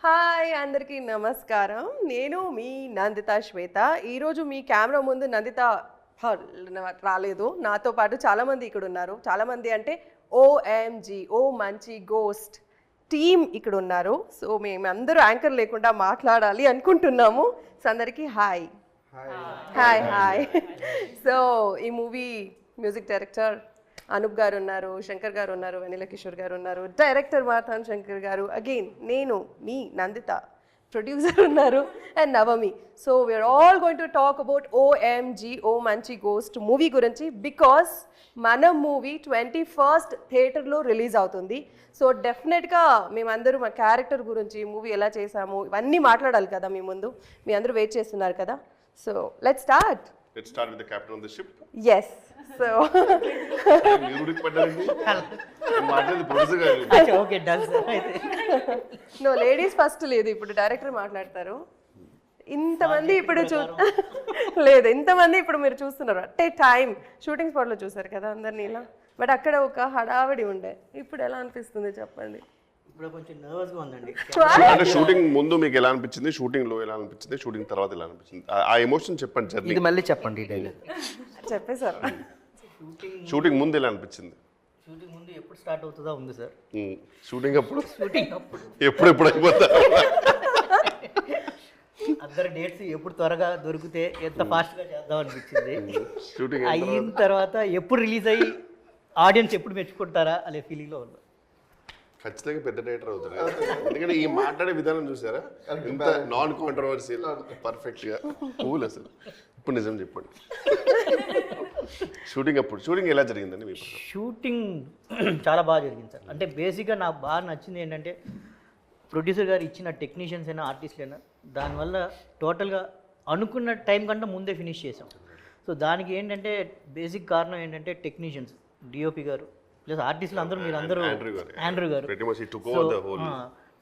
Hi అందరికీ నమస్కారం. నేను మీ నందిత శ్వేత. ఈరోజు మీ కెమెరా ముందు నందిత రాలేదు. నాతో పాటు చాలామంది ఇక్కడ ఉన్నారు. చాలామంది అంటే ఓఎంజీ ఓ మంచి గోస్ట్ టీమ్ ఇక్కడ ఉన్నారు. సో మేమందరూ యాంకర్ లేకుండా మాట్లాడాలి అనుకుంటున్నాము. సో అందరికీ హాయ్ హాయ్ హాయ్. సో ఈ మూవీ మ్యూజిక్ డైరెక్టర్ అనూప్ గారు ఉన్నారు, శంకర్ గారు ఉన్నారు, వెనిల కిషోర్ గారు ఉన్నారు, డైరెక్టర్ మాథాన్ శంకర్ గారు, అగైన్ నేను మీ నందిత, ప్రొడ్యూసర్ ఉన్నారు and Navami. So we are all going to talk about OMG ఓ మంచి గోస్ట్ మూవీ గురించి. బికాస్ మన మూవీ 21st థియేటర్లో రిలీజ్ అవుతుంది. సో డెఫినెట్గా మేమందరూ మా క్యారెక్టర్ గురించి, మూవీ ఎలా చేసాము, ఇవన్నీ మాట్లాడాలి కదా మీ ముందు. మీ అందరూ వెయిట్ చేస్తున్నారు కదా. So let's start. Let's start with the captain of the ship. Yes. So okay done sir. అయితే నో లేడీస్ ఫస్ట్ లేదు, ఇప్పుడు డైరెక్టర్ మాట్లాడతారు. ఇంతమంది ఇప్పుడు లేదు, ఇంతమంది ఇప్పుడు మీరు చూస్తున్నారు అంటే టైం షూటింగ్ స్పాట్లో చూసారు కదా అందరినీ ఇలా. బట్ అక్కడ ఒక హడావిడి ఉండే. ఇప్పుడు ఎలా అనిపిస్తుంది చెప్పండి. ఇప్పుడు కొంచెం నర్వస్ గా ఉందండి. అంటే షూటింగ్ ముందు మీకు ఎలా అనిపించింది, షూటింగ్ లో ఎలా అనిపించింది, షూటింగ్ తర్వాత ఎలా అనిపించింది, ఆ ఎమోషన్ చెప్పండి. జర్నీ ఇది మళ్ళీ చెప్పండి డైలాగ్. చెప్పేశారు. షూటింగ్ ముందు ఎలా అనిపించింది? షూటింగ్ ముందు ఎప్పుడు స్టార్ట్ అవుతుందా ఉంది సార్. షూటింగ్ అప్పుడు షూటింగ్ అప్పుడు ఎప్పుడు అయిపోతా అందరు డేట్స్ ఎప్పుడు త్వరగా దొరికితే ఎంత ఫాస్ట్ గా చేద్దాం అనిపించింది. షూటింగ్ అయిన తర్వాత ఎప్పుడు రిలీజ్ అయ్యి ఆడియన్స్ ఎప్పుడు మెచ్చుకుంటారా అనే ఫీలింగ్ లో ఉన్నా. ఖచ్చితంగా పెద్ద డైరెక్టర్ అవుతారు. ఎందుకంటే ఈ మాట్లాడే విధానం చూసారా, ఇంత నాన్ కాంట్రవర్సియల్, పర్ఫెక్ట్ గా కూల్. అసలు ఇప్పుడు నిజం చెప్పండి, షూటింగ్ ఎలా జరిగిందండి మీ? షూటింగ్ చాలా బాగా జరిగింది సార్. అంటే బేసిక్గా నాకు బాగా నచ్చింది ఏంటంటే ప్రొడ్యూసర్ గారు ఇచ్చిన టెక్నీషియన్స్ అయినా ఆర్టిస్టులు అయినా దానివల్ల టోటల్గా అనుకున్న టైం కంటే ముందే ఫినిష్ చేసాం. సో దానికి ఏంటంటే బేసిక్ కారణం ఏంటంటే టెక్నీషియన్స్, డిఓపి గారు ప్లస్ ఆర్టిస్టులు అందరూ, మీరు అందరూ ఆండ్రూ గారు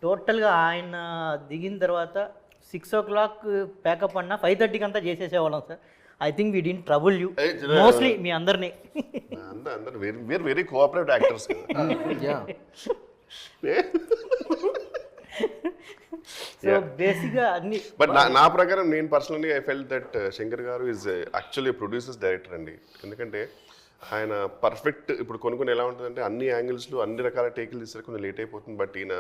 టోటల్గా ఆయన దిగిన తర్వాత 6 o'clock ప్యాకప్ అన్నా 5:30కి అంతా చేసేసేవాళ్ళం sir. I think we did trouble you mostly మీ అందరినీ. Very cooperative actors. సో బేసిక్గా అన్ని. బట్ నా ప్రకారం నేను personally I felt that Shankar గారు ఈజ్ యాక్చువల్లీ ప్రొడ్యూసర్స్ డైరెక్టర్ అండి. ఎందుకంటే ఆయన పర్ఫెక్ట్, ఇప్పుడు కొన్ని ఎలా ఉంటుందంటే అన్ని యాంగిల్స్లో అన్ని రకాల టేకులు తీస్తారు, కొంచెం లేట్ అయిపోతుంది. బట్ ఈయన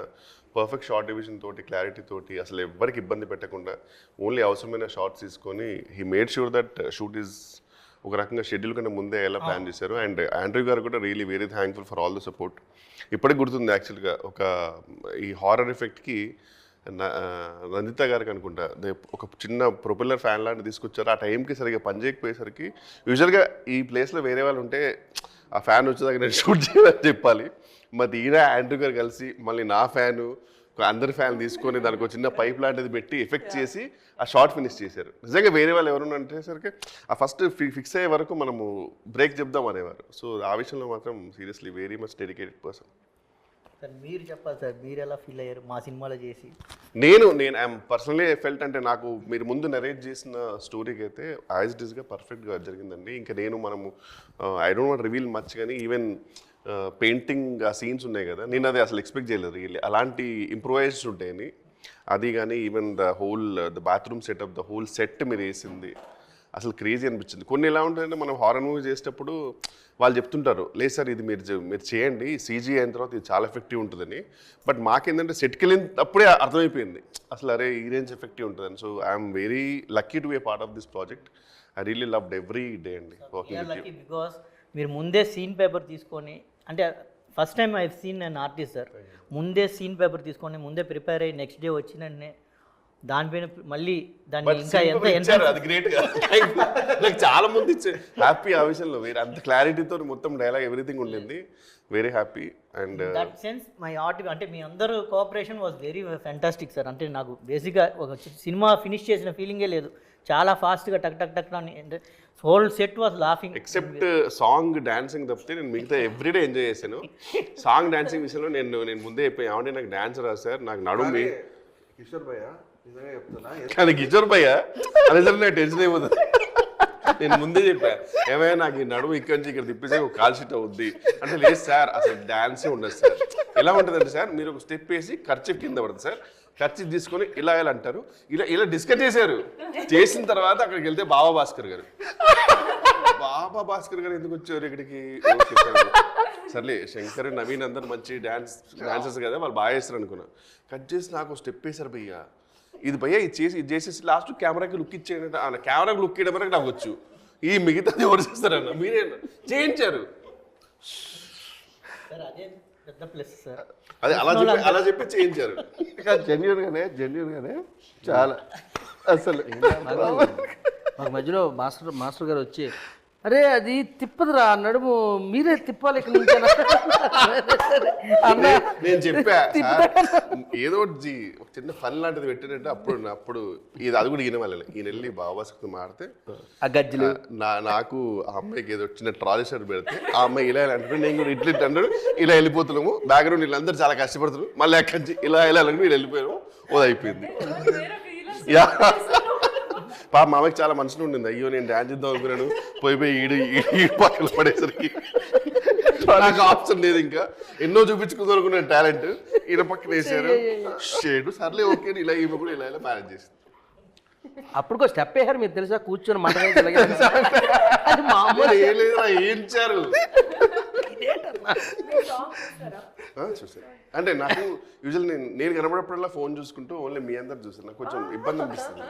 పర్ఫెక్ట్ షార్ట్ డివిజన్ తోటి, క్లారిటీ తోటి, అసలు ఎవ్వరికి ఇబ్బంది పెట్టకుండా ఓన్లీ అవసరమైన షార్ట్స్ తీసుకొని he made sure that shoot is ఒక రకంగా షెడ్యూల్ కంటే ముందే ఎలా ప్లాన్ చేశారు. అండ్ ఆండ్రూ గారు కూడా really very thankful for all the support. ఇప్పటికి గుర్తుంది యాక్చువల్గా ఒక ఈ హారర్ ఎఫెక్ట్కి నందిత గారికి అనుకుంటా ఒక చిన్న ప్రొపెల్లర్ ఫ్యాన్ లాంటి తీసుకొచ్చారు. ఆ టైంకి సరిగ్గా పనిచేయకపోయేసరికి యూజువల్గా ఈ ప్లేస్లో వేరే వాళ్ళు ఉంటే ఆ ఫ్యాన్ వచ్చేదాకా నేను షూట్ చేయాలని చెప్పాలి. మరి ఈయన ఆండ్రూ గారు కలిసి మళ్ళీ నా ఫ్యాను అందరి ఫ్యాన్ తీసుకొని దానికి ఒక చిన్న పైప్ లాంటిది పెట్టి ఎఫెక్ట్ చేసి ఆ షార్ట్ ఫినిష్ చేశారు. నిజంగా వేరే వాళ్ళు ఎవరు అంటేసరికి ఆ ఫస్ట్ ఫిక్స్ అయ్యే వరకు మనము బ్రేక్ చెప్దాం అనేవారు. సో ఆ విషయంలో మాత్రం seriously very much dedicated person. Sir మీరు చెప్పాలి సార్, మీరు ఎలా ఫీల్ అయ్యారు మా సినిమాలో చేసి? నేను ఐఎమ్ పర్సనలీ ఫెల్ట్ అంటే నాకు మీరు ముందు నరేట్ చేసిన స్టోరీకి అయితే యాజ్ ఇట్ ఈస్గా పర్ఫెక్ట్గా జరిగిందండి. ఇంకా మనము I don't want reveal much, కానీ ఈవెన్ పెయింటింగ్ ఆ సీన్స్ ఉన్నాయి కదా, నేను అది అసలు ఎక్స్పెక్ట్ చేయలేదు రియల్లీ. అలాంటి ఇంప్రూవైజ్డ్ ఉంటాయని అది కానీ even the bathroom setup, the whole set మీరు వేసింది అసలు క్రేజీ అనిపించింది. కొన్ని ఎలా ఉంటుందంటే మనం హారర్ మూవీ చేసేటప్పుడు వాళ్ళు చెప్తుంటారు, లేదు సార్ ఇది మీరు చేయండి, సీజీ అయిన తర్వాత ఇది చాలా ఎఫెక్టివ్ ఉంటుందని. బట్ మాకేంటంటే సెట్కి వెళ్ళినప్పుడే అర్థమైపోయింది అసలు అరే ఈ రేంజ్ ఎఫెక్టివ్ ఉంటుందని. So I'm very lucky to be part of this project. I really loved every day అండి వర్కింగ్ విత్ యూ. బికాస్ మీరు ముందే సీన్ పేపర్ తీసుకొని, అంటే first time I seen an artist sir, ముందే సీన్ పేపర్ తీసుకొని ముందే prepare అయ్యి next day వచ్చిన దానిపైన మళ్ళీ దాన్ని ఇంకా ఎంత అది గ్రేట్ గా నాకు చాలా మంది హ్యాపీ ఆ విషయంలో. వేరే అంత క్లారిటీతో మొత్తం డైలాగ్ ఎవ్రీథింగ్ ఉండింది. Very happy. And that sense my art అంటే మీ అందరూ cooperation was very fantastic sir. అంటే నాకు బేసిక్గా ఒక సినిమా ఫినిష్ చేసిన ఫీలింగే లేదు. చాలా ఫాస్ట్గా టక్ టక్ టక్ అని whole set was laughing. Except song dancing తప్పితే నేను మిగతా ఎవ్రీడే ఎంజాయ్ చేశాను. సాంగ్ డాన్సింగ్ విషయంలో నేను ముందే చెప్పాను, ఏమంటే నాకు డాన్స్ రాదు సార్, నాకు నడుము కిషోర్ భయ్య నిజంగా చెప్తున్నా, కానీ కిషోర్ భయ్య అదే సార్ నాకు టెన్షన్ అయిపోతుంది. నేను ముందే చెప్పా, ఏమైనా నాకు ఈ నడుము ఇక్కడ నుంచి ఇక్కడ తిప్పేసే ఒక కాల్ షీట్ అవుద్ది అంటే, లేదు సార్ అసలు డాన్సే ఉండదు సార్. ఎలా ఉంటుందంటే సార్, మీరు ఒక స్టెప్ వేసి ఖర్చు కింద పడుతుంది సార్, ఖర్చు తీసుకొని ఇలా ఇలా అంటారు, ఇలా ఇలా డిస్కస్ చేశారు. చేసిన తర్వాత అక్కడికి వెళ్తే బాబా భాస్కర్ గారు ఎందుకు వచ్చారు ఇక్కడికి? ఓకే సర్లే, శంకర్ నవీన్ అందరు మంచి డాన్సర్స్ కదా, వాళ్ళు బాగా చేస్తారు అనుకున్నా. కట్ చేసి నాకు స్టెప్ వేశారు భయ్యా. ఇది భయ్యా ఇది చేసేసి లాస్ట్ కెమెరాకి లుక్ ఇచ్చేయండి. కెమెరాకి లుక్ ఇవ్వడం వరకు నాకు వచ్చు, ఈ మిగతాది ఎవరు చేస్తారన్న మీరే చేయించారు. సార్ అదే పెద్ద ప్లస్ సార్. అదే అలా చెప్పి చేయించారు. జెన్యున్గానే చాలా అసలు మాకు మధ్యలో మాస్టర్ గారు వచ్చి, అరే అది తిప్పదురా నడుము, మీరే తిప్పాలి ఇక్కడ నుంచి అన్న. నేను చెప్పా ఏదో ఒకటి ఒక చిన్న ఫన్ లాంటిది పెట్టినట్టు. అప్పుడు ఇది అది కూడా ఈయన వాళ్ళని ఈయన వెళ్ళి బాబాస్కి మాడితే ఆ గజ్జలు నాకు ఆ అమ్మాయికి ఏదో చిన్న ట్రాలీ షర్ట్ పెడితే ఆ అమ్మాయి ఇలా అంటాడు, నేను కూడా ఇట్లా అంటాడు, ఇలా వెళ్ళిపోతున్నాము. బ్యాక్గ్రౌండ్ వీళ్ళందరూ చాలా కష్టపడుతున్నారు, మళ్ళీ ఎక్కడి నుంచి ఇలా అనుకుంటే వీళ్ళు వెళ్ళిపోయాము. ఓ అయిపోయింది. పాప మా అమ్మకి చాలా మనసులో ఉండింది, అయ్యో నేను డాన్స్ చేద్దాం అనుకున్నాను, పోయి ఈ పక్కన పడేసరికి నాకు ఆప్షన్ లేదు. ఇంకా ఎన్నో చూపించుకుందాం అనుకున్నాను టాలెంట్, ఈయన పక్కన వేసారు షేడు. సర్లే ఓకే, ఇలా ఈమె కూడా ఇలా మేనేజ్ చేసింది. అప్పుడు స్టెప్ వేసారు మీరు తెలుసా, కూర్చొని మాట అది మామూలు ఏం లేదు ఏంచారు చూసాను. అంటే నాకు యూజువల్ నేను కనబడేప్పుడల్లా ఫోన్ చూసుకుంటూ ఓన్లీ మీ అందరు చూసాను. నాకు కొంచెం ఇబ్బంది అనిపిస్తుంది,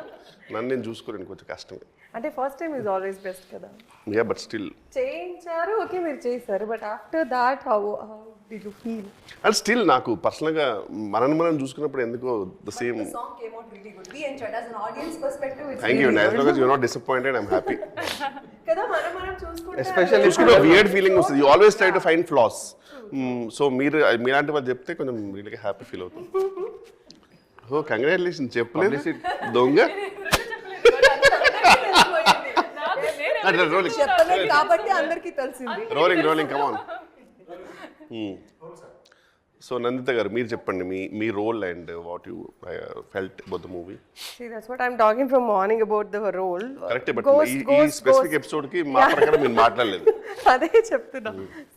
నన్ను నేను చూసుకోలేను, కొంచెం కష్టమే. అంటే first time is always best కదా. యా బట్ స్టిల్ చేయించారు, ఓకే మీరు చేశారు, but after that how did you feel? And still నాకు పర్సనల్గా మనం చూసుకున్నప్పుడు ఎందుకో the same. The song came out really good. We enjoyed as an audience perspective. It's thank you. As long as you are not disappointed, I'm happy. కదా మనం చూసుకుంటే చూసుకుంటే weird feeling వస్తుంది. You always try to find flaws. So మీలాంటి వాళ్ళు చెప్తే కొంచెం రియల్గా హ్యాపీ ఫీల్ అవుతుంది. ఓ కంగ్రాచులేషన్ చెప్పలేదు దొంగ. చెప్పలేదు కాబట్టి అందరికీ తెలిసింది. Rolling come on. So Nanditha garu మీరు చెప్పండి మీ role and what you felt about the movie. See, that's what I'm talking from morning about the role. Correct, but ఈ స్పెసిఫిక్ ఎపిసోడ్ కి మా ప్రకారం మీరు మాట్లాడలేదు. అదే చెప్తున్నా.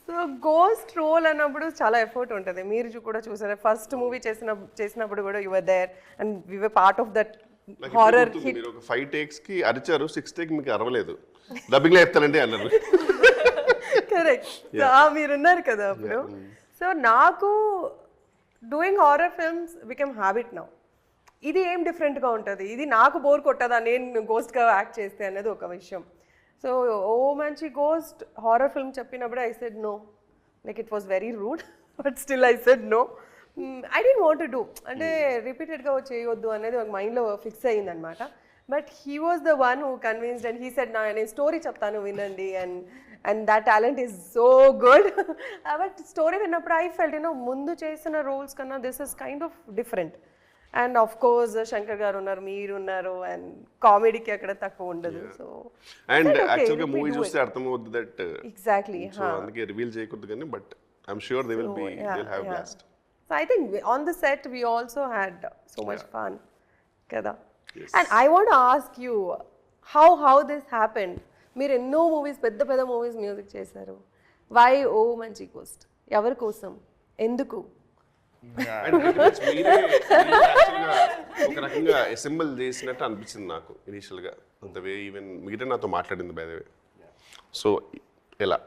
సో గోస్ట్ రోల్ అన్నప్పుడు చాలా ఎఫర్ట్ ఉంటుంది. మీరు కూడా చూసారు, ఫస్ట్ మూవీ చేసినప్పుడు కూడా you were there and we were part of that horror hit. మీరు ఒక 5 takes కి అరిచారు, 6th take మీకు అరవలేదు, డబ్బింగ్ లో చెప్తానండి అన్నారు. కరెక్ట్. మీరున్నారు కదా అప్పుడు. సో నాకు doing horror films become habit now. ఇది ఏం డిఫరెంట్గా ఉంటుంది, ఇది నాకు బోర్ కొట్టదా నేను గోస్ట్గా యాక్ట్ చేస్తే అనేది ఒక విషయం. సో ఓ మంచి గోస్ట్ హారర్ ఫిల్మ్ చెప్పినప్పుడు I said no, like it was very rude, but still I said no. I don't want to do, అంటే రిపీటెడ్గా చేయొద్దు అనేది ఒక మైండ్లో ఫిక్స్ అయ్యిందనమాట. But he was the one who convinced and he said నేను story చెప్తాను వినండి, and that talent is so good. But story విన్నప్పుడు ఐ ఫెల్ట్ ముందు చేసిన రోల్స్ కన్నా this is kind of different. And of course Shankar గారు ఉన్నారు, మీరు ఉన్నారు, అండ్ కామెడీకి అక్కడ తక్కువ ఉండదు. సో అండ్ యాక్చువల్గా మూవీ చూస్తే అర్థమవుతుంది దట్ ఎగ్జాక్ట్లీ. సో అందుకే రివీల్ చేయకూడదు కానీ, but I'm sure they will have blast. So I think on the set we also had so much fun, kada. Yes. And I want to ask you how this happened. మీరు ఎన్నో movies పెద్ద movies music చేశారు. Why ఓ మంచి ghost? ఎవరి కోసం, ఎందుకు? ఒక రకంగా అసెంబుల్ చేసినట్టు అనిపించింది నాకు ఇనిషియల్గా. అంత వే ఈవెన్ మిగతా నాతో మాట్లాడింది బై ద వే. సో ఎలా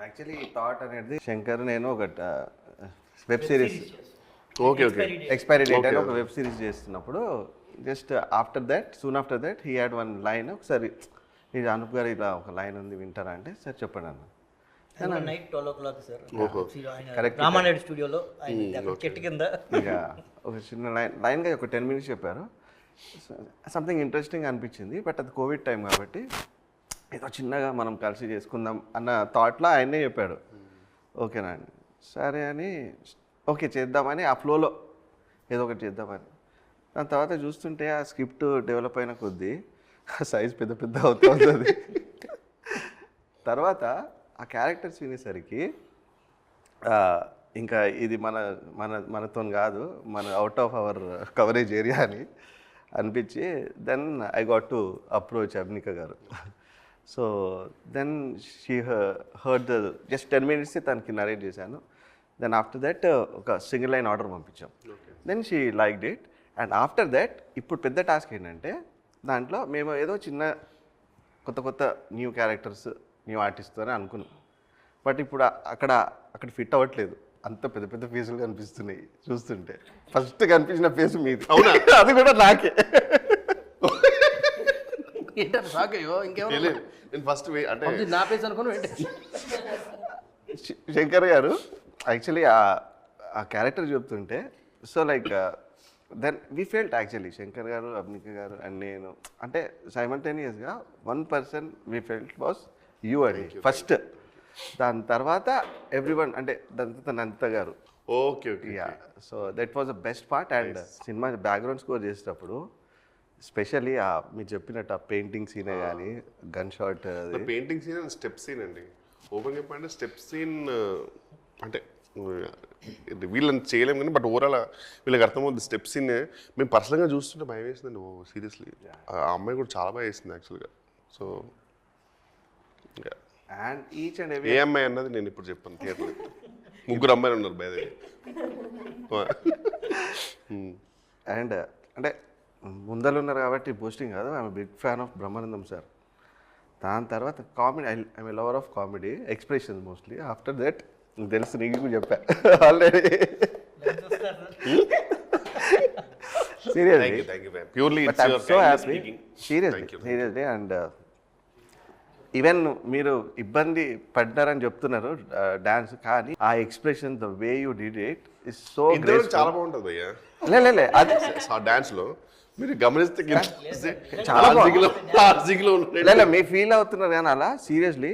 యాక్చువల్లీ థాట్ అనేది శంకర్ నేను ఒక web series okay expiry date అని ఒక వెబ్ సిరీస్ చేస్తున్నప్పుడు just after that he had one line, ఒకసారి ఇది అనూప్ గారు ఇలా ఒక లైన్ ఉంది వింటారా అంటే సార్ చెప్పండి అన్న. Night 12 o'clock sir, correct Ramanaidu స్టూడియోలో చెట్టు కింద ఇక ఒక చిన్న లైన్గా ఒక 10 minutes చెప్పారు. సంథింగ్ ఇంట్రెస్టింగ్ అనిపించింది. బట్ అది కోవిడ్ టైం కాబట్టి ఏదో చిన్నగా మనం కలిసి చేసుకుందాం అన్న థాట్లో ఆయనే చెప్పాడు. ఓకేనా అండి, సరే అని ఓకే చేద్దామని ఆ ఫ్లోలో ఏదో ఒకటి చేద్దామని. దాని తర్వాత చూస్తుంటే ఆ స్క్రిప్ట్ డెవలప్ అయిన కొద్దీ సైజ్ పెద్ద అవుతుంది. తర్వాత ఆ క్యారెక్టర్స్ వినేసరికి ఇంకా ఇది మనతో కాదు, మన out of our coverage area అని అనిపించి then I got to approach Abnika garu. So then she heard the just 10 minutes తనకి నరేట్ చేశాను. దెన్ ఆఫ్టర్ దట్ ఒక సింగిల్ లైన్ ఆర్డర్ పంపించాం. Then she liked it. And after that ఇప్పుడు పెద్ద task ఏంటంటే దాంట్లో మేము ఏదో చిన్న కొత్త న్యూ క్యారెక్టర్స్ న్యూ ఆర్టిస్ట్ అని అనుకున్నాం. బట్ ఇప్పుడు అక్కడ ఫిట్ అవ్వట్లేదు. అంత పెద్ద ఫేసులు కనిపిస్తున్నాయి చూస్తుంటే. ఫస్ట్ కనిపించిన ఫేస్ మీది. అవునా? అది కూడా నాకే. ఏంటంటే షాక్ అయ్యో ఇంకేమో నేను ఫస్ట్ అంటే నా పేస్ అనుకుని శంకర్ గారు యాక్చువల్లీ ఆ క్యారెక్టర్ చెప్తుంటే so like then we felt actually Shankar garu, Abnika garu and నేను అంటే సైమల్టేనియస్గా one person we felt was you అని ఫస్ట్. దాని తర్వాత ఎవ్రీవన్ అంటే Nanditha garu. Okay yeah, so that was the best part. And cinema background score చేసేటప్పుడు స్పెషల్లీ మీరు చెప్పినట్టు ఆ పెయింటింగ్ సీనే కానీ gun shot painting scene and step scene అండి. ఓపెన్ చెప్పంటే స్టెప్ సీన్ అంటే వీళ్ళని చేయలేము కానీ బట్ ఓవరాల్ వీళ్ళకి అర్థమవుతుంది. స్టెప్ సీన్ మేము పర్సనల్గా చూస్తుంటే భయం వేసిందండి. ఓ సీరియస్లీ ఆ అమ్మాయి కూడా చాలా బాగా వేసింది యాక్చువల్గా. సో అండ్ ఈచ్ అండ్ ఏ అమ్మాయి అన్నది నేను ఇప్పుడు చెప్పాను థియేటర్లో. 3 అమ్మాయిలు ఉన్నారు బై ద వే. అండ్ అంటే ముందలు ఉన్నారు కాబట్టి బూస్టింగ్ కాదు. I'm big fan of Brahmanandam sir. దాని తర్వాత comedy, I'm a lover of comedy expressions mostly. After that తెలుసు నీకు చెప్పా already. Seriously purely so happy seriously. And even మీరు ఇబ్బంది పడ్డారని చెప్తున్నారు డాన్స్, కానీ ఆ expression the way you did it is so great. చాలా బాగుంటుంది భయ్యా. లే అది ఆ డాన్స్ లో మీరు గమనిస్తే చాలా చాలా మీ ఫీల్ అవుతున్నారు కానీ అలా సీరియస్లీ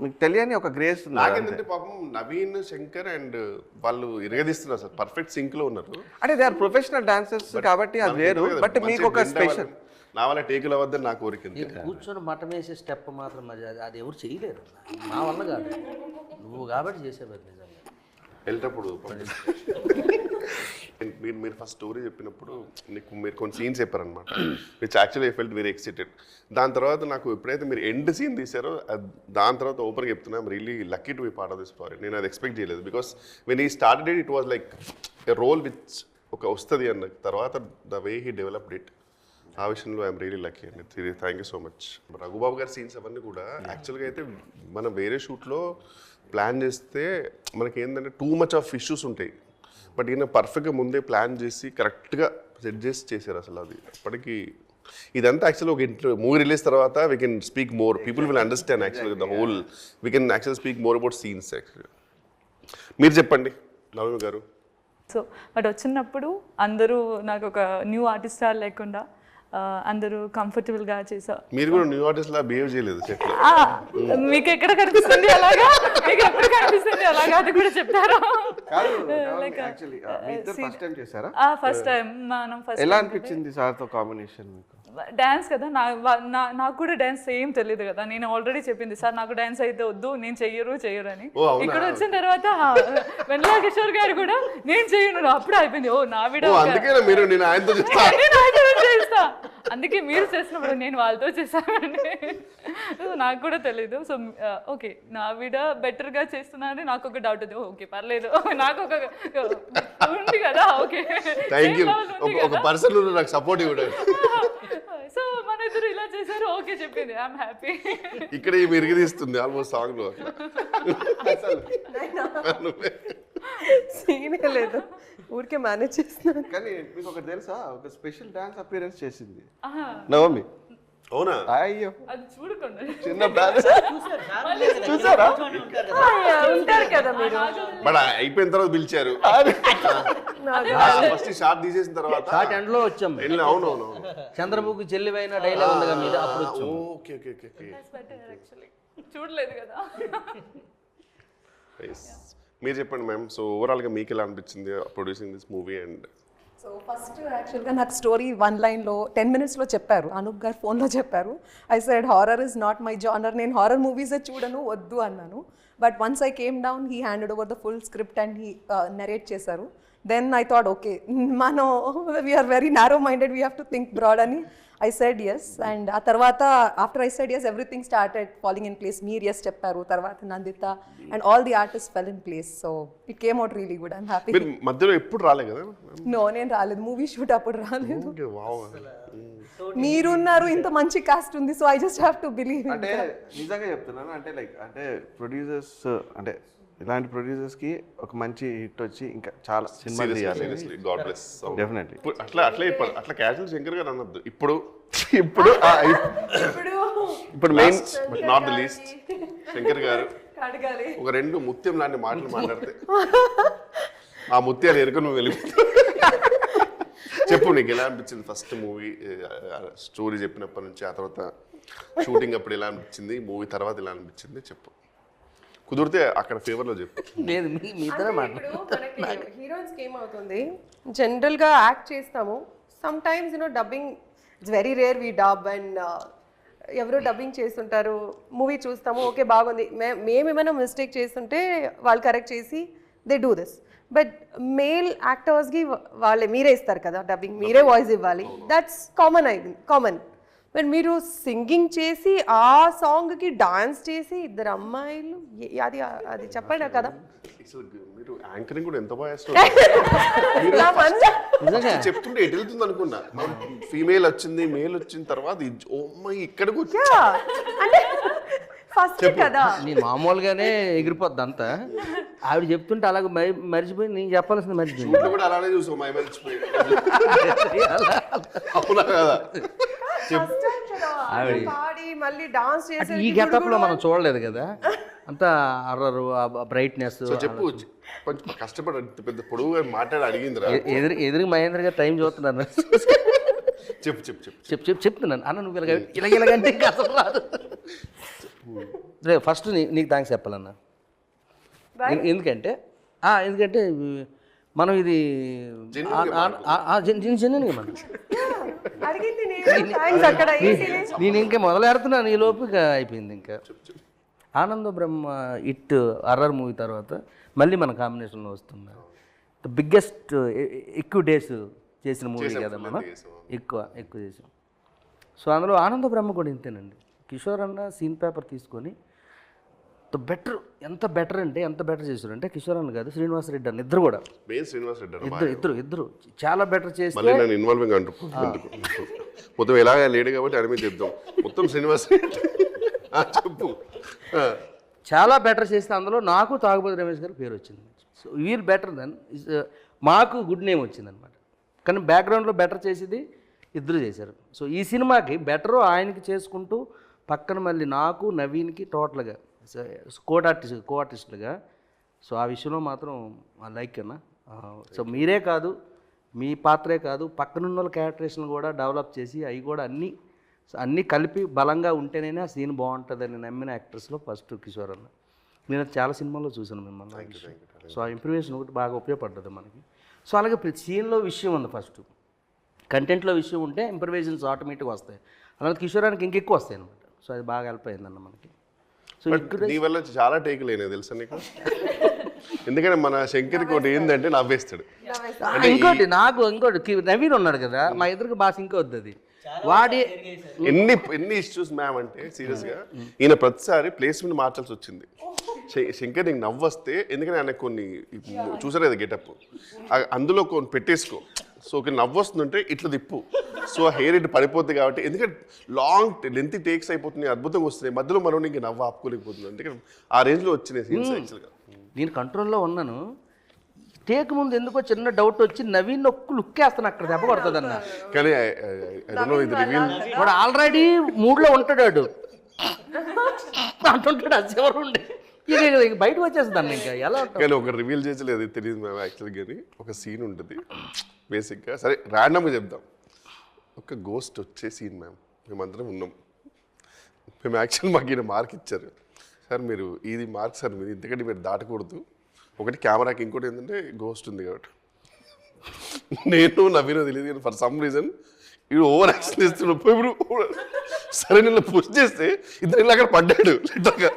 మీకు తెలియని ఒక గ్రేస్ ఉంది. నాకేంటంటే పాపం నవీన్, శంకర్ అండ్ వాళ్ళు ఇరగదీస్తున్నారు సార్. పర్ఫెక్ట్ సింక్ లో ఉన్నారు. అంటే దే ఆర్ ప్రొఫెషనల్ డాన్సర్స్ కాబట్టి అది వేరు. బట్ మీకు ఒక స్పెషల్ నా వల్ల టేకులు అవ్వద్దని నా కోరిక. కూర్చొని మటం వేసే స్టెప్ మాత్రం అది ఎవరు చేయలేరు. మా వల్ల కాదు, నువ్వు కాబట్టి చేసేవారు నిజంగా. వెళ్ళేటప్పుడు మీరు ఫస్ట్ స్టోరీ చెప్పినప్పుడు మీరు కొన్ని సీన్స్ చెప్పారనమాట, which actually I felt very excited. దాని తర్వాత నాకు ఎప్పుడైతే మీరు ఎండ్ సీన్ తీసారో దాని తర్వాత ఓపెన్గా చెప్తున్నా really lucky to be part of this story. నేను అది ఎక్స్పెక్ట్ చేయలేదు. Because when he started it was like a role which ఒక వస్తుంది అన్న తర్వాత the way he developed it, ఆ విషయంలో ఐఎమ్ రియలీ లక్కీ అండి. Thank you so much. Raghubabu గారి సీన్స్ అవన్నీ కూడా యాక్చువల్గా అయితే మనం వేరే షూట్లో ప్లాన్ చేస్తే మనకి ఏంటంటే టూ మచ్ ఆఫ్ ఇష్యూస్ ఉంటాయి. బట్ ఈయన పర్ఫెక్ట్గా ముందే ప్లాన్ చేసి కరెక్ట్గా సెట్ చేసి చేశారు అసలు. అది అప్పటికి ఇదంతా యాక్చువల్లీ ఒక మూవీ రిలీజ్ తర్వాత we can speak more, people will understand యాక్చువల్గా the whole, we can actually speak more about scenes actually. మీరు చెప్పండి నవమి గారు. సో బట్ వచ్చినప్పుడు అందరూ నాకు ఒక న్యూ ఆర్టిస్ట్ లేకుండా అందరూ కంఫర్టబుల్గా చేశారు. మీరు కూడా న్యూ ఆర్టిస్ట్ లా బిహేవ్ చేయలేదు సెట్లో. మీకు ఎక్కడ కనిపిస్తుంది అలాగా, మీకు ఎప్పుడు కనిపిస్తుంది అలాగా, అది కూడా చెప్పారు. ఫస్ట్ టైం మనం ఎలా అనిపించింది సార్తో కాంబినేషన్ మీకు? డాన్స్ కదా, నాకు కూడా డాన్స్ ఏం తెలియదు కదా. నేను ఆల్రెడీ చెప్పింది సార్ నాకు డాన్స్ అయితే వద్దు, నేను చెయ్యరు అని. ఇక్కడ వచ్చిన తర్వాత వెన్నెల కిషోర్ గారు కూడా నేను చెయ్యను, అప్పుడు అయిపోయింది. ఓ నా వీడియో చేస్తా, అందుకే మీరు చేసినప్పుడు నేను వాళ్ళతో చేశానండి. నాకు కూడా తెలీదు. సో ఓకే నా వీడియో బెటర్గా చేస్తున్నానని నాకు ఒక డౌట్ ఉంది. ఓకే పర్లేదు, నాకు ఒక ఉంది కదా. ఓకే సో మన ఇద్దరు ఇలా చేశారు, ఓకే చెప్పింది, ఐఎమ్ హ్యాపీ. ఇక్కడ మెరుగు తీస్తుంది ఆల్మోస్ట్ సాంగ్ లో. సీనే లేదు, ఊరికే మేనేజ్ చేస్తున్నాను. కానీ మీకు ఒకటి తెలుసా, ఒక స్పెషల్ డాన్స్ అపియరెన్స్ చేసింది నవమి. అవునా? అయ్యో అది చూడకుండా చిన్న డాన్స్ చూసారా? ఉంటారు కదా మీరు. బట్ అయిపోయిన తర్వాత పిలిచారు, ఫస్ట్ షార్ట్ తీసేసిన తర్వాత షార్ట్ ఎండ్ లో వచ్చాం. అవునవును, చంద్రముఖి చెల్లివైన డైలాగ్ ఉంది కదా మీద, అప్పుడు వచ్చాం. Okay okay okay. చూడలేదు కదా. మీరు చెప్పండి మ్యామ్. సో ఓవరాల్గా మీకు ఎలా అనిపించింది producing this movie? And so first యాక్చువల్గా నాకు స్టోరీ 1 లైన్లో 10 minutesలో చెప్పారు, అనూప్ గారు ఫోన్లో చెప్పారు. I said horror is not my genre, నేను హారర్ మూవీసే చూడను, వద్దు అన్నాను. But once I came down he handed over the full script and he narrate చేశారు. దెన్ ఐ థాట్ ఓకే మనం we are very narrow minded, we have to think broad అని I said yes, and ఆ తర్వాత after I said yes, everything started falling in place. మీరు yes చెప్పారు, తర్వాత Nandita, and all the artists fell in place. So it came out really good. I'm happy. మీరు మధ్యలో ఎప్పుడు రాలే కదా? No, నేను రాలేదు, మూవీ షూట్ అప్పుడు రాలేదు. Okay, wow. మీరున్నారు, ఇంత మంచి కాస్ట్ ఉంది, so I just have to believe. అంటే నిజంగా చెప్తున్నాను, అంటే లైక్ అంటే ప్రొడ్యూసర్స్ అంటే ఇలాంటి ప్రొడ్యూసర్స్కి ఒక మంచి హిట్ వచ్చి ఇంకా చాలా సినిమాలు తీయాలి. Seriously, God bless. డెఫినెట్లీ. అట్లా క్యాజువల్ శంకర్ గారు అనొద్దు. ఇప్పుడు main but not the least Shankar గారు అడగాలి. ఒక 2 ముత్యం లాంటి మాటలు మాట్లాడితే ఆ ముత్యాలు ఎరుక నువ్వు వెళ్ళిపోతావు. చెప్పు, నీకు ఎలా అనిపించింది ఫస్ట్ మూవీ స్టోరీ చెప్పినప్పటి నుంచి, ఆ తర్వాత షూటింగ్ అప్పుడు ఎలా అనిపించింది, మూవీ తర్వాత ఎలా అనిపించింది చెప్పు. కుదిరితే అక్కడ ఫేవర్లో చెప్పు. లేదు మీతోనే హీరోయిన్స్ కి ఏమవుతుంది, జనరల్ గా యాక్ట్ చేస్తాము, sometimes dubbing it's very rare we dub, and ఎవరో డబ్బింగ్ చేస్తుంటారు, మూవీ చూస్తాము, ఓకే బాగుంది, మేమేమైనా మిస్టేక్ చేస్తుంటే వాళ్ళు కరెక్ట్ చేసి they do this. But male యాక్టర్స్కి వాళ్ళే మీరే ఇస్తారు కదా డబ్బింగ్, మీరే వాయిస్ ఇవ్వాలి, దట్స్ కామన్. బట్ మీరు సింగింగ్ చేసి ఆ సాంగ్కి డాన్స్ చేసి ఇద్దరు అమ్మాయిలు, అది చెప్పండి కదా. మీరు యాంకరింగ్ కూడా ఎంత బాగా నా మనసు చెప్తుంటే ఎటు వెళ్తుంది అనుకున్నా. ఫీమేల్ వచ్చింది, మేల్ వచ్చిన తర్వాత ఓ అమ్మాయి ఇక్కడికి వచ్చి అంటే ఫస్ట్ కదా నేను మామూలుగానే ఎగిరిపోద్ది అంతా. ఆవిడ చెప్తుంటే అలాగే మర్చిపోయి నేను చెప్పాల్సింది మర్చిపోయింది. షూట్లో కూడా అలానే చూసాం, మై మర్చిపోయి. అవునా కదా? పాడి మళ్ళీ డాన్స్ అంటే చేసి ఈ గెటప్ లో మనం చూడలేదు కదా, అంతా అర్రరు బ్రైట్నెస్. సో చెప్పు, కొంచెం కష్టపడి పెద్ద పొడుగుగా మాట్లాడి అడిగిందిరా. ఎదురు మహేంద్ర గారు టైం చూస్తున్నాను. చెప్పు చెప్పు చెప్పు చెప్తున్నాను అన్న, నువ్వు ఇలాగంటే ఇంకా అసలు రాదు. ఫస్ట్ నీకు థ్యాంక్స్ చెప్పాలన్నా. ఎందుకంటే మనం ఇది జెన్యున్గా మనం అడిగింది థ్యాంక్స్ అక్కడ నేను ఇంకా మొదలెడుతున్నాను, ఈ లోపు ఇక అయిపోయింది. ఇంకా ఆనంద బ్రహ్మ ఇట్ అర్రర్ మూవీ తర్వాత మళ్ళీ మన కాంబినేషన్లో వస్తుంది. ద బిగ్గెస్ట్ ఎక్కువ డేస్ చేసిన మూవీ కదా మనం, ఎక్కువ చేసాం. సో అందులో ఆనంద బ్రహ్మ కూడా ఇంతేనండి. కిషోర్ అన్న సీన్ పేపర్ తీసుకొని బెటర్, ఎంత బెటర్ చేశారంటే కిషోర్ అన్న కాదు, శ్రీనివాస్ రెడ్డి అన్న ఇద్దరు కూడా, శ్రీనివాస్ రెడ్డి ఇద్దరు చాలా బెటర్ చేసి మళ్ళీ నన్ను ఇన్వాల్వింగ్ అంటున్నాను. మొత్తం ఎలాగ లేడు కాబట్టి అనిమే చెప్తాం. మొత్తం శ్రీనివాస్ రెడ్డి చెప్పు. చాలా బెటర్ చేస్తే అందులో నాకు తాగుబోతు రమేష్ గారి పేరు వచ్చింది. సో వీల్ బెటర్ దెన్ మాకు గుడ్ నేమ్ వచ్చింది అనమాట. కానీ బ్యాక్గ్రౌండ్లో బెటర్ చేసేది ఇద్దరు చేశారు. సో ఈ సినిమాకి బెటరు ఆయనకి చేసుకుంటూ పక్కన మళ్ళీ నాకు నవీన్కి టోటల్గా కో ఆర్టిస్టులుగా. సో ఆ విషయంలో మాత్రం లైక్ అన్న. సో మీరే కాదు, మీ పాత్రే కాదు, పక్కనున్న వాళ్ళ క్యారెక్టరేషన్ కూడా డెవలప్ చేసి అవి కూడా అన్నీ కలిపి బలంగా ఉంటేనే ఆ సీన్ బాగుంటుందని నమ్మిన యాక్టర్స్లో ఫస్ట్ కిషోర్ అన్న. నేను చాలా సినిమాల్లో చూసాను మిమ్మల్ని. సో ఆ ఇంప్రూవేషన్ ఒకటి బాగా ఉపయోగపడుతుంది మనకి. సో అలాగే ప్రతి సీన్లో విషయం ఉంది, ఫస్ట్ కంటెంట్లో విషయం ఉంటే ఇంప్రూవేషన్స్ ఆటోమేటిక్గా వస్తాయి. అలాగే కిషోరానికి ఇంకెక్కువ వస్తాయి అనమాట. సో అది బాగా హెల్ప్ అయిందన్న మనకి. సో నీ వల్ల చాలా టేక్ లేనే తెలుసా నీకు? ఎందుకంటే మన శంకర్కి ఒకటి ఏంటంటే నవ్వేస్తాడు. ఇంకోటి నవీన్ ఉన్నాడు కదా, మా ఇద్దరికి బాగా సింక్ అవుతుంది అది. వాడి ఎన్ని ఇష్యూస్ మ్యామ్ అంటే సీరియస్గా ఈయన ప్రతిసారి ప్లేస్మెంట్ మార్చాల్సి వచ్చింది. శంకర్ నీకు నవ్వొస్తే, ఎందుకంటే ఆయన కొన్ని చూసారు కదా గెటప్, అందులో కొన్ని పెట్టేసుకో. సో ఒక నవ్వొస్తుందంటే ఇట్లా తిప్పు, సో హెయిర్ ఇటు పడిపోద్ది కాబట్టి, ఎందుకంటే లెంత్ టేక్స్ అయిపోతుంది, అద్భుతంగా వస్తున్నాయి, మధ్యలో మనం ఇంక నవ్వు ఆపుకోలేకపోతుంది. ఎందుకంటే ఆ రేంజ్లో వచ్చినాయి సీన్స్. యాక్చువల్గా నేను కంట్రోల్లో ఉన్నాను. టేక్ ముందు ఎందుకో చిన్న డౌట్ వచ్చి నవీన్ ఒక్క లుక్ వేస్తాను, అక్కడ దెబ్బ పడుతుంది అన్న. కానీ ఇది రివీల్, వాడు ఆల్రెడీ మూడ్లో ఉంటాడు అంటుంటాడు, అది ఎవరు ఉండే ఇక బయటకు వచ్చేస్తుంది ఇంకా ఎలా. కానీ ఒక రివీల్ చేసలేదు తెలియదు మేము యాక్చువల్గా. కానీ ఒక సీన్ ఉంటుంది బేసిక్గా, సరే ర్యాండమ్గా చెప్దాం. ఒక గోస్ట్ వచ్చే సీన్ మ్యామ్, మేమందరం ఉన్నాం. మేము యాక్చువల్ మాకు ఈయన మార్క్ ఇచ్చారు, సార్ మీరు ఇది మార్క్ సార్ మీరు ఇంతకంటే మీరు దాటకూడదు, ఒకటి కెమెరాకి, ఇంకోటి ఏంటంటే గోస్ట్ ఉంది కాబట్టి. నేను నవీనో తెలియదు కానీ ఫర్ సమ్ రీజన్ ఇవి ఓవర్ యాక్షన్ చేస్తున్నాడు. ఇప్పుడు సరే నేను పుష్ చేస్తే ఇద్దరు ఇలా అక్కడ పడ్డాడు. ఇట్లాగా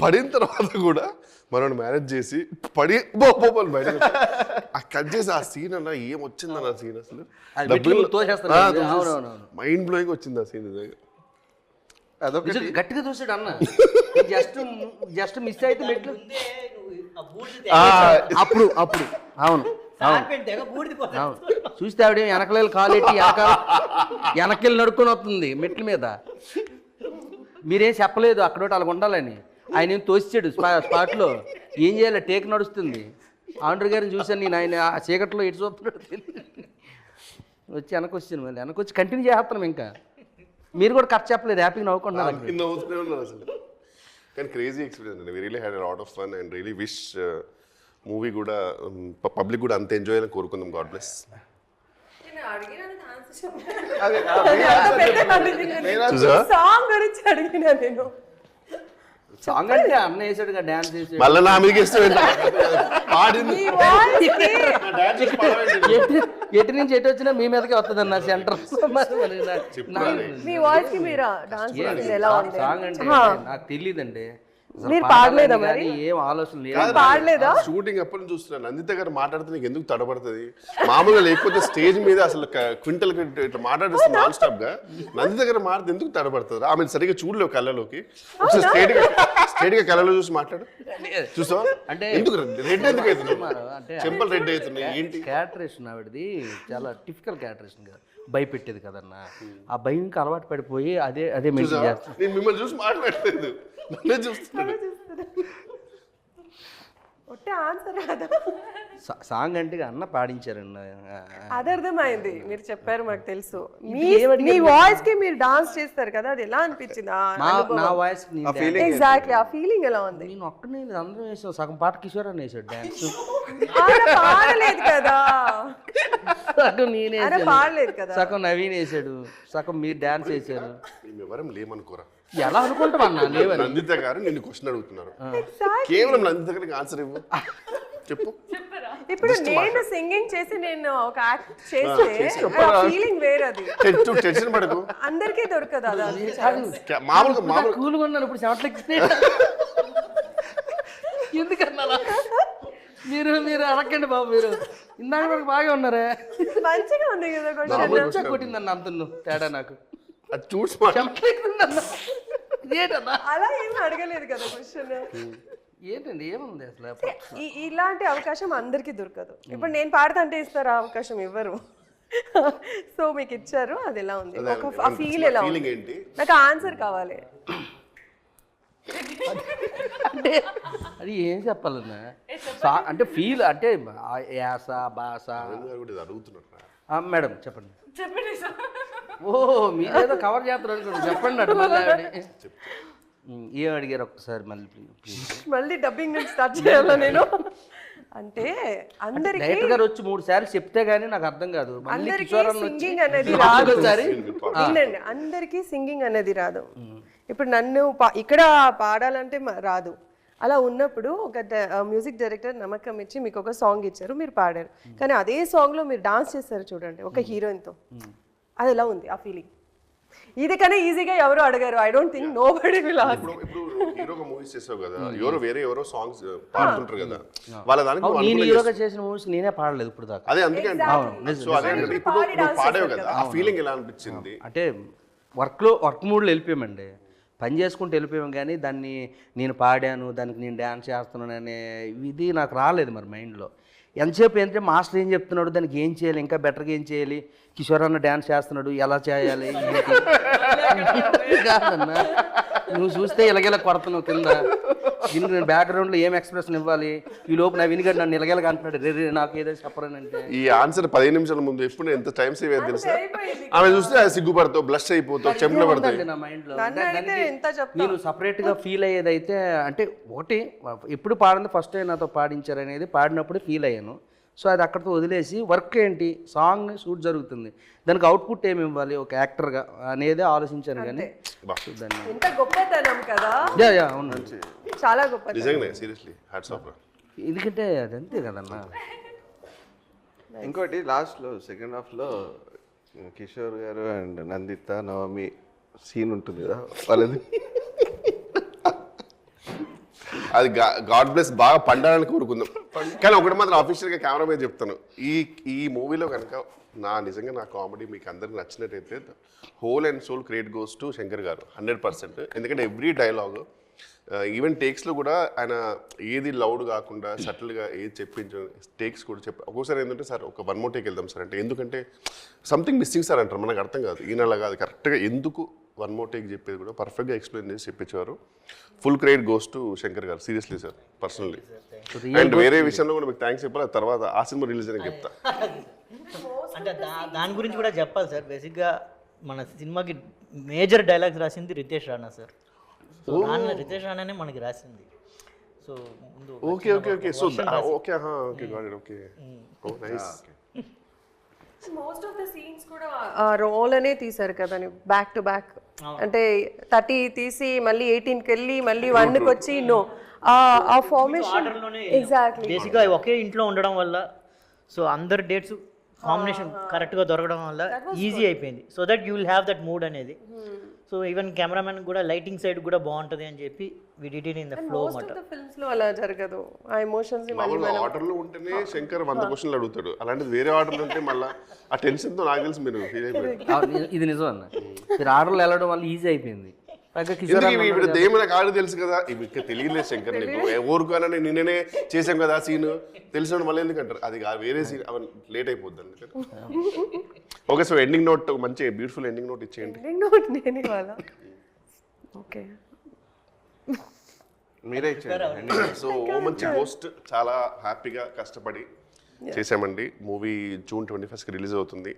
పడిన తర్వాత కూడా మనం మ్యారేజ్ చేసి పడి బొబ్బోలు బయట ఆ కట్ చేసి ఆ సీన్ అన్న ఏం వచ్చిందన్న సీన్ అసలు మైండ్ బ్లోయింగ్ వచ్చింది ఆ సీన్ అదొక గట్టిగా చూసాడు అన్న జస్ట్ మిస్ అయితే మెట్లు అప్పుడు అవును అవును చూస్తే ఆవిడ వెనకలేలు కాలెట్టి వెనకెళ్ళి నడుకొని వస్తుంది మెట్ల మీద. మీరేం చెప్పలేదు అక్కడ అలా ఉండాలని. ఆయన ఏం తోసిచ్చాడు స్పాట్లో. ఏం చేయాలి, టేక్ నడుస్తుంది. ఆండ్రు గారిని చూశాను నేను, ఆయన ఆ చీకట్లో ఎటు చూస్తున్నాడు వచ్చి వెనక్కి వచ్చాను. మళ్ళీ వెనక్కి వచ్చి కంటిన్యూ చేస్తున్నాం. ఇంకా మీరు కూడా కట్ చెప్పలేదు, హ్యాపీగా నవ్వుకుంటున్నారు. అసలు కానీ క్రేజీ ఎక్స్పీరియన్స్ అండి. We really had lot of fun and really wish movie కూడా పబ్లిక్ కూడా అంత ఎంజాయ్ అని కోరుకుందాం. God bless. సాంగ్ గురించి అడిగినా నేను. సాంగ్ అంటే అన్న వేసాడు కదా, డాన్స్ చేసాడు. మళ్ళీ నా మీదకి ఎటు నుంచి ఎటు వచ్చినా మీ మీదకే వస్తుంది అన్న సెంటర్. మీ వాయిస్ కి మీరు డాన్స్ ఎలా ఉంది? సాంగ్ అంటే నాకు తెలియదండి. మీరు పాడలేదా మరి? ఏం ఆలోచన లేదు. పాడలేదా? షూటింగ్ అప్పటి నుంచి చూస్తున్నాను. నందిత గారు మాట్లాడితే నీకు ఎందుకు తడబడుతుంది? మామూలుగా లేకపోతే స్టేజ్ మీద అసలు క్వింటల్ ఇట్లా మాట్లాడిస్తుంది నాన్ స్టాప్ గా. నందిత గారు మాట్లాడితే ఎందుకు తడబడుతుంది? ఆమె సరిగ్గా చూడలేవు కళ్ళలోకి. ఒకసారి స్ట్రేట్ గా కళ్ళలో చూసి మాట్లాడు. చూసావా? అంటే ఎందుకు రెడ్ ఎందుకు అవుతుంది? చెంపలు రెడ్ అవుతున్నాయి ఏంటి? క్యాటరేషన్ ఆవిడది చాలా టిపికల్ క్యాటరేషన్ కదా, భయపెట్టేది కదన్నా. ఆ భయంకి అలవాటు పడిపోయి అదే మెయింటైన్ చేస్తాను. నేను మిమ్మల్ని చూసి మాట్లాడలేదు, చూస్తున్నాడు. సాంగ్ అంటే అన్న పాడించారండి. అది అర్థమైంది, మీరు చెప్పారు, మాకు తెలుసు. మీ వాయిస్ కి మీరు డాన్స్ చేస్తారు కదా, అది ఎలా అనిపించింది? నా వాయిస్ ఎగ్జాక్ట్లీ ఆ ఫీలింగ్ ఎలా ఉంది? నేను ఒక్కనే అందరం వేసాం. సగం పాట కిషోర్ అని వేసాడు డాన్స్. పాడలేదు కదా, సగం నేనే పాడలేదు కదా, సగం నవీన్ వేసాడు, సగం మీరు డాన్స్ వేసారు. ఎవరం లేమనుకోరా, ఎలా అనుకుంటాం అన్న లేవని. నందిత గారు నిన్ను క్వశ్చన్ అడుగుతున్నారు, కేవలం నందిత గారికి ఆన్సర్ ఇవ్వు. చెప్పు. ఇప్పుడు నేను సింగింగ్ చేసి నేను ఒక యాక్ట్ చేస్తే ఫీలింగ్ వేరది. టెన్షన్ పడకు, అందరికీ దొరకదు అది. మామూలుగా కూల్గా ఉన్నాను ఇప్పుడు చెమట్లకి. ఎందుకన్నా మీరు అడగండి బాబు. మీరు ఇందాక వరకు బాగా ఉన్నారే, మంచిగా ఉంది కదా క్వశ్చన్. కొట్టిందన్న అంత తేడా నాకు. అది చూసి అలా ఏం అడగలేదు కదా క్వశ్చన్. ఏంటండి ఏముంది అసలు? ఇలాంటి అవకాశం అందరికీ దొరకదు. ఇప్పుడు నేను పాడుతుంటే ఇస్తారా అవకాశం? ఇవ్వరు. సో మీకు ఇచ్చారు, అది ఎలా ఉంది? ఆ ఫీల్ ఎలా ఉంది? నాకు ఆన్సర్ కావాలి. అంటే అది ఏం చెప్పాలన్నా, అంటే ఫీల్ అంటే యాస భాష. మేడం చెప్పండి. ఓ మీరేదో కవర్ చేస్తారు అనుకోండి, చెప్పండి అటు. మళ్ళీ ఏం అడిగారు ఒక్కసారి మళ్ళీ డబ్బింగ్ నుంచి స్టార్ట్ చేయాలా నేను? అంటే అందరికి డైరెక్టర్ గారు వచ్చి 3 సార్లు చెప్తే గానీ నాకు అర్థం కాదు. అందరికీ సింగింగ్ అనేది రాదు. అందరికీ సింగింగ్ అనేది రాదు. ఇప్పుడు నన్ను ఇక్కడ పాడాలంటే రాదు. అలా ఉన్నప్పుడు ఒక మ్యూజిక్ డైరెక్టర్ నమ్మకం ఇచ్చి మీకు ఒక సాంగ్ ఇచ్చారు, మీరు పాడారు. కానీ అదే సాంగ్లో మీరు డాన్స్ చేస్తారు చూడండి ఒక హీరోయిన్తో, అది ఎలా ఉంది ఆ ఫీలింగ్? ఇది కన్నా ఈజీగా ఎవరు అడగారు. I don't think nobody will ask. ఇప్పుడు హీరోగా మూవీస్ చేసావు కదా, ఎవరో సాంగ్స్ పాడుతుంటారు కదా, వాళ్ళ దానికి నేను హీరోగా చేసిన మూవీస్ నేనే పాడలేదు ఇప్పుడు దాకా. అదే అందుకే సో అదే ఇప్పుడు పాడావు కదా, ఆ ఫీలింగ్ ఎలా అనిపించింది? అంటే వర్క్ మూడ్లో వెళ్ళిపోయామండి, పని చేసుకుంటూ వెళ్ళిపోయాం. కానీ దాన్ని నేను పాడాను, దానికి నేను డ్యాన్స్ చేస్తున్నాను అనే ఇది నాకు రాలేదు మరి మైండ్లో. ఎంతసేపు ఏంటంటే మాస్టర్ ఏం చెప్తున్నాడు, దానికి ఏం చేయాలి, ఇంకా బెటర్గా ఏం చేయాలి, కిషోర్ అన్న డ్యాన్స్ చేస్తున్నాడు ఎలా చేయాలి కాదన్నా. నువ్వు చూస్తే ఇలాగేలా కొడుతున్నావు కింద, దీనికి నేను బ్యాక్గ్రౌండ్లో ఏం ఎక్స్ప్రెషన్ ఇవ్వాలి, ఈ లోపు నా వినిగడ్ నన్ను ఇలాగేలా అంటున్నాడు, రే నాకు ఏదో చెప్పరానంటే. ఈ ఆన్సర్ 15 నిమిషాల ముందు ఎప్పుడు ఎంత టైం సేవ్ అయ్యేది తెలుసా? ఆమె చూస్తే సిగ్గుపడతావు, బ్లష్ అయిపోతావు, చెంపలు పడతాయి నా మైండ్లో. నేను సపరేట్గా ఫీల్ అయ్యేది అయితే అంటే ఒకటి ఎప్పుడు పాడింది ఫస్ట్ టైం నాతో పాడించారు అనేది పాడినప్పుడు ఫీల్ అయ్యాను. సో అది అక్కడితో వదిలేసి వర్క్ ఏంటి, సాంగ్ షూట్ జరుగుతుంది, దానికి అవుట్పుట్ ఏమి ఇవ్వాలి ఒక యాక్టర్గా అనేది ఆలోచించాను. కానీ ఎంత గొప్పతనం కదా, అవును చాలా గొప్ప. Seriously hats off. ఎందుకంటే అది అంతే కదన్నా. ఇంకోటి లాస్ట్లో సెకండ్ హాఫ్లో కిషోర్ గారు అండ్ నందిత నవమి సీన్ ఉంటుంది కదా వాళ్ళది, అది గాడ్ బ్లెస్ బాగా పండాలని కోరుకుందాం. కానీ ఒకటి మాత్రం ఆఫీషియల్గా కెమెరా మీద చెప్తాను, ఈ మూవీలో కనుక నిజంగా నా కామెడీ మీకు అందరికి నచ్చినట్టయితే whole and soul credit goes to Shankar గారు 100%. ఎందుకంటే ఎవ్రీ డైలాగ్ ఈవెన్ టేక్స్లో కూడా ఆయన ఏది లౌడ్ కాకుండా సటిల్గా ఏది చెప్పించు టేక్స్ కూడా ఒక్కోసారి ఏంటంటే సార్ ఒక 1 more టేక్ వెళ్దాం సార్ అంటే, ఎందుకంటే సంథింగ్ మిస్సింగ్ సార్ అంటారు, మనకు అర్థం కాదు. ఈయన అలా కాదు, కరెక్ట్గా ఎందుకు 1 more టేక్ చెప్పేది కూడా పర్ఫెక్ట్గా ఎక్స్ప్లెయిన్ చేసి చెప్పించేవారు. Full credit goes to Shankar garu, seriously sir, personally. And వేరే విషయంలో కూడా మీకు థ్యాంక్స్ చెప్పాలి, తర్వాత ఆ సినిమా రిలీజ్ అని చెప్తా. అంటే దాని గురించి కూడా చెప్పాలి సార్. బేసిక్గా మన సినిమాకి మేజర్ డైలాగ్స్ రాసింది రితేష్ రాణా సార్. సో దాన్ని రితేష్ రాణానే మనకి రాసింది. సో ముందు okay okay okay so okay okay got it okay oh nice. Most of the scenes కూడా రోల్ అనే తీశారు కదా బ్యాక్ టు బ్యాక్. అంటే 30 తీసి మళ్ళీ 18కి వెళ్ళి మళ్ళీ 1కి వచ్చి ఆ ఫార్మేషన్ ఎగ్జాక్ట్లీ. బేసిక్గా ఒకే ఇంట్లో ఉండడం వల్ల సో అందరి డేట్స్ కాంబినేషన్ కరెక్ట్గా దొరకడం వల్ల ఈజీ అయిపోయింది. So that you will have that mood అనేది. సో ఈవెన్ కెమెరామెన్ కూడా లైటింగ్ సైడ్ కూడా బాగుంటుంది అని చెప్పి we did it in the flow మాట. ఫిల్మ్స్ లో అలా జరగదు. ఆ ఎమోషన్స్ మామూలుగా ఆర్డర్లో ఉంటేనే శంకర్ 100 క్వశ్చన్లు అడుగుతాడు, అలాంటిది వేరే ఆర్డర్లు ఉంటే మళ్ళీ ఆ టెన్షన్తో నాకు తెలిసి మీరు ఫీల్ అయిపోయారు. ఇది నిజం అన్న, మీరు ఆర్డర్లు వెళ్ళడం వల్ల ఈజీ అయిపోయింది. ఇప్పుడు దేమి నాకు ఆడు తెలుసు కదా, ఇవి ఇక్కడ తెలియలేదు శంకర్ నీకు ఊరుకోనా, నిన్ననే చేసాం కదా సీన్ తెలిసిన మళ్ళీ ఎందుకంటారు, అది వేరే సీన్ అవన్నీ లేట్ అయిపోద్ది అందుకని. ఓకే సో ఎండింగ్ నోట్ మంచి బ్యూటిఫుల్ ఎండింగ్ నోట్ ఇచ్చేయండి. నేను ఇవాళ ఓకే మీరే ఇచ్చారు. సో ఓ మంచి పోస్ట్ చాలా హ్యాపీగా కష్టపడి చేసామండి. మూవీ June 21st రిలీజ్ అవుతుంది.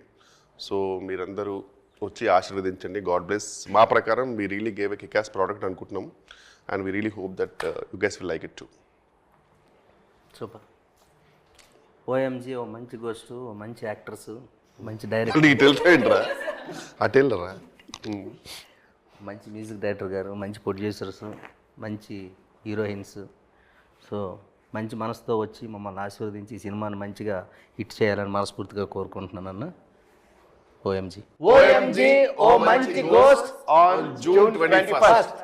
సో మీరందరూ వచ్చి ఆశీర్వదించండి. God bless. మా ప్రకారం we really gave a kickass product అనుకుంటున్నాం and we really hope that you guys will like it too. Super. OMG ఓ మంచి గోస్ట్, ఓ మంచి యాక్టర్స్, మంచి డైరెక్టర్, నీకు తెలుసా అటెళ్ళరా, మంచి మ్యూజిక్ డైరెక్టర్ గారు, మంచి ప్రొడ్యూసర్స్, మంచి హీరోయిన్స్. సో మంచి మనసుతో వచ్చి మమ్మల్ని ఆశీర్వదించి ఈ సినిమాని మంచిగా హిట్ చేయాలని మనస్ఫూర్తిగా కోరుకుంటున్నాను అన్న. ఓఎంజీ ఓ మంచి గోస్ట్ ఆన్ June 21st.